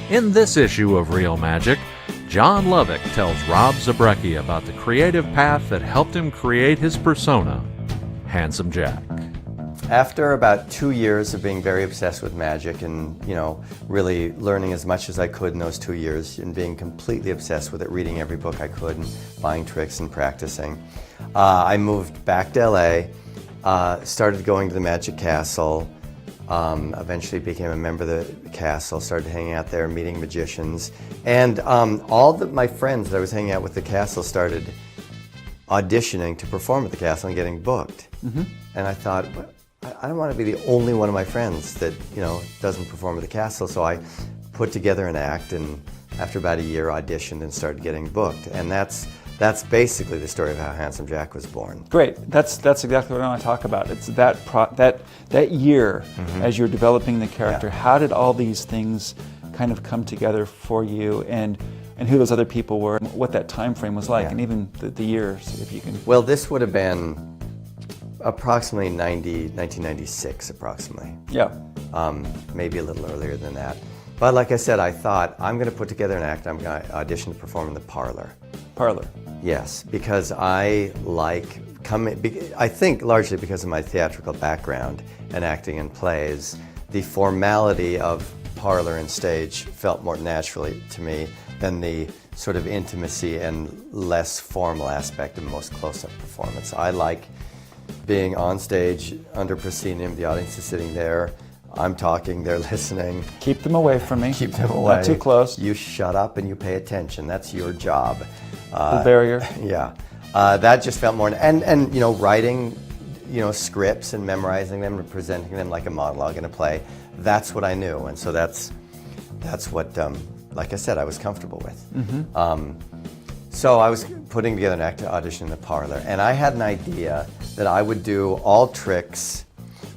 In this issue of Real Magic, John Lovick tells Rob Zabrecki about the creative path that helped him create his persona, Handsome Jack. After about 2 years of being very obsessed with magic and, really learning as much as I could in those 2 years and being completely obsessed with it, reading every book I could and buying tricks and practicing, I moved back to LA, started going to the Magic Castle, eventually became a member of the castle, started hanging out there, meeting magicians, and all my friends that I was hanging out with at the castle started auditioning to perform at the castle and getting booked. Mm-hmm. And I thought, I don't want to be the only one of my friends that doesn't perform at the castle, so I put together an act, and after about a year auditioned and started getting booked, and that's basically the story of how Handsome Jack was born. Great. That's exactly what I want to talk about. It's that year, mm-hmm. as you're developing the character. Yeah. How did all these things kind of come together for you, and who those other people were, and what that time frame was like, and even the years, if you can. Well, this would have been approximately 1996, approximately. Yeah. Maybe a little earlier than that. But like I said, I thought, I'm going to put together an act. I'm going to audition to perform in the parlor. Parlor. Yes, because I think largely because of my theatrical background and acting in plays, the formality of parlor and stage felt more naturally to me than the sort of intimacy and less formal aspect of most close-up performance. I like being on stage under proscenium, the audience is sitting there, I'm talking, they're listening. Keep them away from me. Keep them away. Not too close. You shut up and you pay attention. That's your job. The barrier. Yeah. That just felt more, and writing, scripts and memorizing them and presenting them like a monologue in a play, that's what I knew. And so that's what, like I said, I was comfortable with. Mm-hmm. So I was putting together an act to audition in the parlor, and I had an idea that I would do all tricks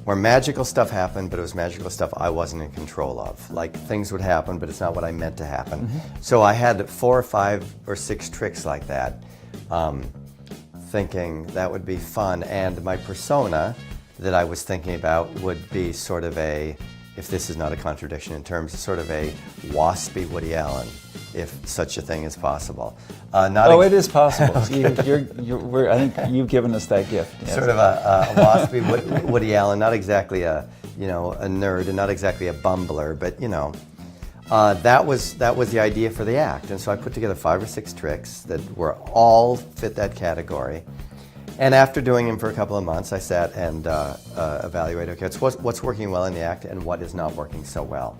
where magical stuff happened, but it was magical stuff I wasn't in control of. Like, things would happen, but it's not what I meant to happen. Mm-hmm. So I had 4 or 5 or 6 tricks like that, thinking that would be fun. And my persona that I was thinking about would be sort of if this is not a contradiction in terms, sort of a waspy Woody Allen, if such a thing is possible. It is possible. I think you've given us that gift. Yes. Sort of a waspy Woody Allen, not exactly a nerd and not exactly a bumbler, but that was the idea for the act. And so I put together 5 or 6 tricks that were all fit that category. And after doing them for a couple of months, I sat and evaluated, okay, what's working well in the act and what is not working so well.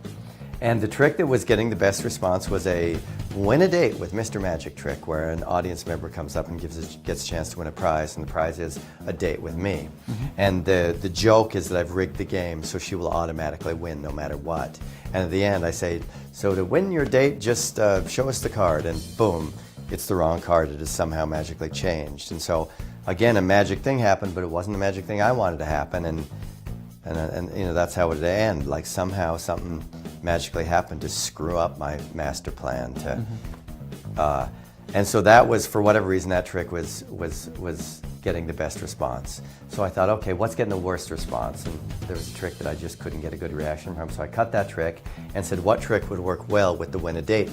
And the trick that was getting the best response was a win a date with Mr. Magic trick, where an audience member comes up and gets a chance to win a prize, and the prize is a date with me. Mm-hmm. And the joke is that I've rigged the game so she will automatically win no matter what. And at the end I say, so to win your date, just show us the card, and boom, it's the wrong card. It is somehow magically changed. And so again, a magic thing happened, but it wasn't the magic thing I wanted to happen, and that's how it would end. Like, somehow something magically happened to screw up my master plan. And so that was, for whatever reason, that trick was getting the best response. So I thought, okay, what's getting the worst response? And there was a trick that I just couldn't get a good reaction from. So I cut that trick and said, what trick would work well with the win a date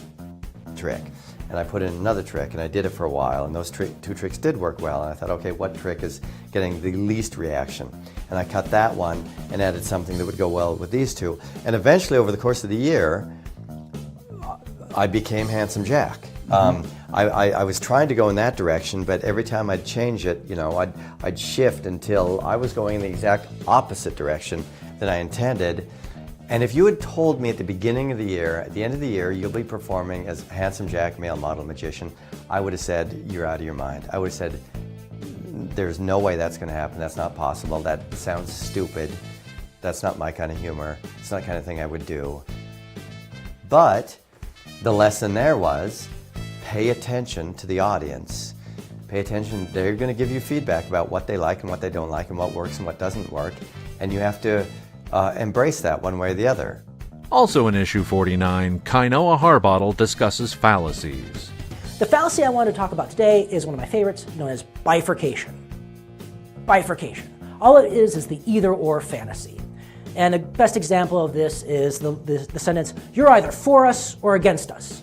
trick? And I put in another trick, and I did it for a while, and those 2 tricks did work well. And I thought, okay, what trick is getting the least reaction? And I cut that one and added something that would go well with these 2. And eventually, over the course of the year, I became Handsome Jack. Mm-hmm. I was trying to go in that direction, but every time I'd change it, I'd shift until I was going in the exact opposite direction that I intended. And if you had told me at the beginning of the year, at the end of the year, you'll be performing as Handsome Jack, male model magician, I would have said, you're out of your mind. I would have said, there's no way that's going to happen. That's not possible. That sounds stupid. That's not my kind of humor. It's not the kind of thing I would do. But the lesson there was, pay attention to the audience. Pay attention. They're going to give you feedback about what they like and what they don't like and what works and what doesn't work. And you have to embrace that one way or the other. Also in issue 49, Kainoa Harbottle discusses fallacies. The fallacy I want to talk about today is one of my favorites, known as bifurcation. Bifurcation. All it is the either-or fantasy. And the best example of this is the sentence, "You're either for us or against us."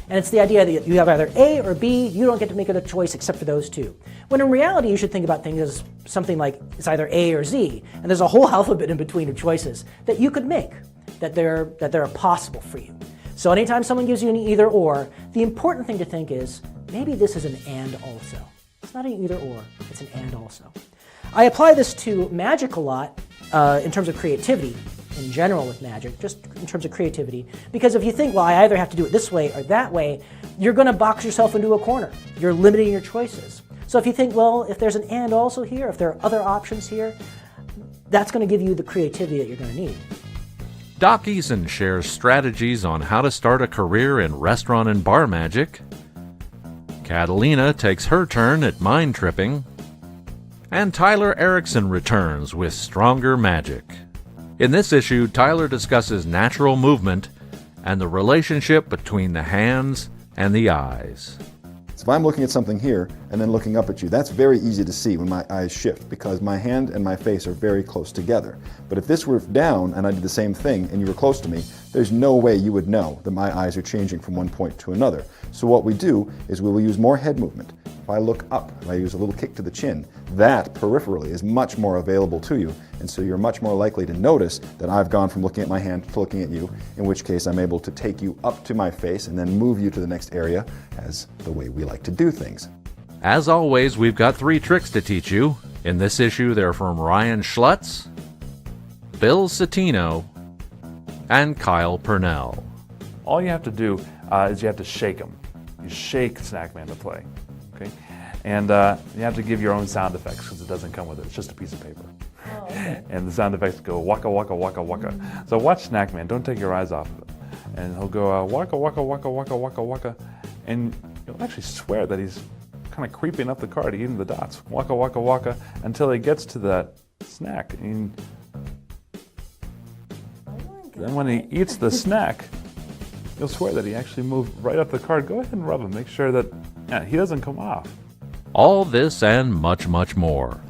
And it's the idea that you have either A or B, you don't get to make a choice except for those two. When in reality, you should think about things as something like it's either A or Z, and there's a whole alphabet in between of choices that you could make, that they're possible for you. So anytime someone gives you an either or, the important thing to think is, maybe this is an and also. It's not an either or, it's an and also. I apply this to magic a lot in terms of creativity, in general with magic, just in terms of creativity. Because if you think, well, I either have to do it this way or that way, you're going to box yourself into a corner. You're limiting your choices. So if you think, well, if there's an and also here, if there are other options here, that's going to give you the creativity that you're going to need. Doc Eason shares strategies on how to start a career in restaurant and bar magic. Catalina takes her turn at mind tripping. And Tyler Erickson returns with Stronger Magic. In this issue, Tyler discusses natural movement and the relationship between the hands and the eyes. So if I'm looking at something here and then looking up at you, that's very easy to see when my eyes shift because my hand and my face are very close together. But if this were down and I did the same thing and you were close to me, there's no way you would know that my eyes are changing from one point to another. So what we do is we will use more head movement. If I look up, if I use a little kick to the chin, that peripherally is much more available to you, and so you're much more likely to notice that I've gone from looking at my hand to looking at you, in which case I'm able to take you up to my face and then move you to the next area as the way we like to do things. As always, we've got 3 tricks to teach you. In this issue, they're from Ryan Schlutz, Bill Citino, and Kyle Purnell. All you have to do is you have to shake them. You shake Snackman to play. Okay? And you have to give your own sound effects because it doesn't come with it. It's just a piece of paper. Oh, okay. And the sound effects go waka waka waka waka. So watch Snackman. Don't take your eyes off of it. And he'll go waka waka waka waka waka waka. And you'll actually swear that he's kind of creeping up the card, eating the dots. Waka waka waka until he gets to that snack. And then when he eats the snack, you'll swear that he actually moved right up the card. Go ahead and rub him. Make sure that he doesn't come off. All this and much, much more